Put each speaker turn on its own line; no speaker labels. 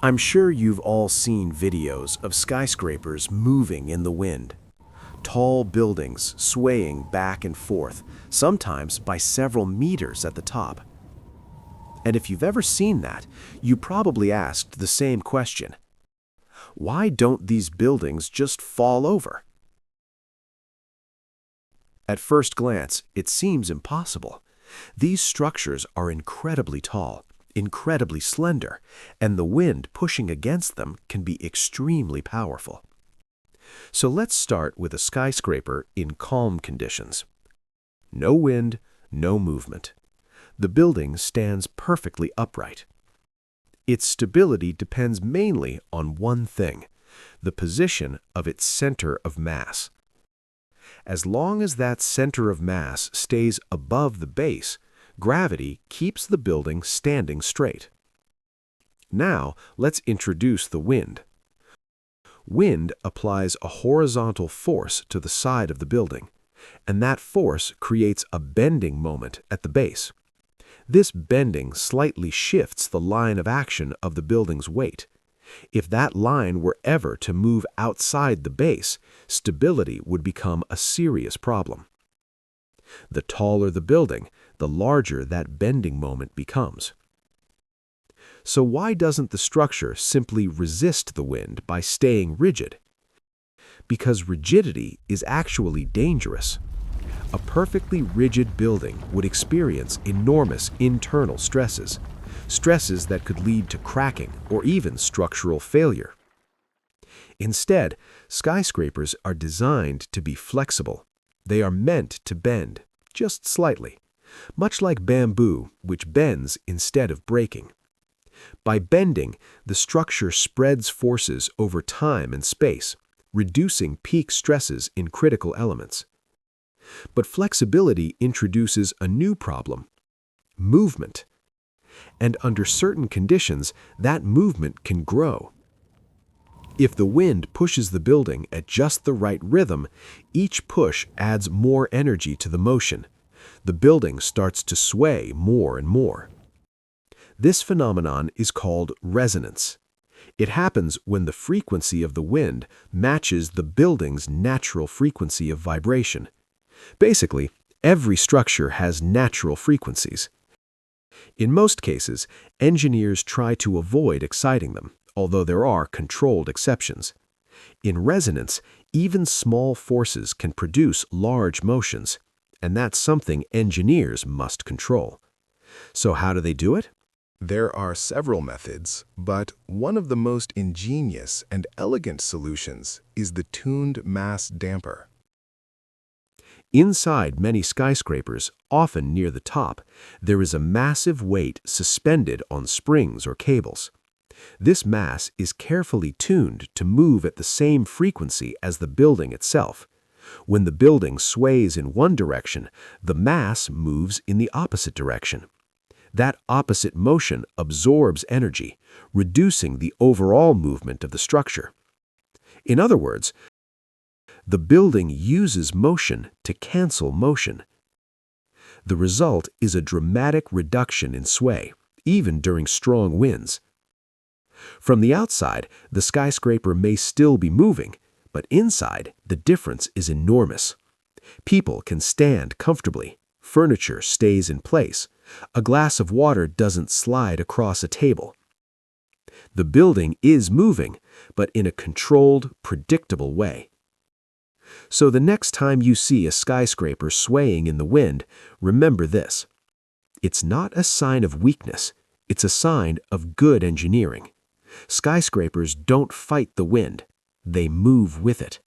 I'm sure you've all seen videos of skyscrapers moving in the wind. Tall buildings swaying back and forth, sometimes by several meters at the top. And if you've ever seen that, you probably asked the same question. Why don't these buildings just fall over? At first glance, it seems impossible. These structures are incredibly tall, incredibly slender, and the wind pushing against them can be extremely powerful. So let's start with a skyscraper in calm conditions. No wind, no movement. The building stands perfectly upright. Its stability depends mainly on one thing: the position of its center of mass. As long as that center of mass stays above the base, gravity keeps the building standing straight. Now, let's introduce the wind. Wind applies a horizontal force to the side of the building, and that force creates a bending moment at the base. This bending slightly shifts the line of action of the building's weight. If that line were ever to move outside the base, stability would become a serious problem. The taller the building, the larger that bending moment becomes. So why doesn't the structure simply resist the wind by staying rigid? Because rigidity is actually dangerous. A perfectly rigid building would experience enormous internal stresses, stresses that could lead to cracking or even structural failure. Instead, skyscrapers are designed to be flexible. They are meant to bend, just slightly, much like bamboo, which bends instead of breaking. By bending, the structure spreads forces over time and space, reducing peak stresses in critical elements. But flexibility introduces a new problem: movement. And under certain conditions, that movement can grow. If the wind pushes the building at just the right rhythm, each push adds more energy to the motion. The building starts to sway more and more. This phenomenon is called resonance. It happens when the frequency of the wind matches the building's natural frequency of vibration. Basically, every structure has natural frequencies. In most cases, engineers try to avoid exciting them, although there are controlled exceptions. In resonance, even small forces can produce large motions, and that's something engineers must control. So how do they do it?
There are several methods, but one of the most ingenious and elegant solutions is the tuned mass damper.
Inside many skyscrapers, often near the top, there is a massive weight suspended on springs or cables. This mass is carefully tuned to move at the same frequency as the building itself. When the building sways in one direction, the mass moves in the opposite direction. That opposite motion absorbs energy, reducing the overall movement of the structure. In other words, the building uses motion to cancel motion. The result is a dramatic reduction in sway, even during strong winds. From the outside, the skyscraper may still be moving, but inside, the difference is enormous. People can stand comfortably, furniture stays in place, a glass of water doesn't slide across a table. The building is moving, but in a controlled, predictable way. So the next time you see a skyscraper swaying in the wind, remember this: it's not a sign of weakness, it's a sign of good engineering. Skyscrapers don't fight the wind, they move with it.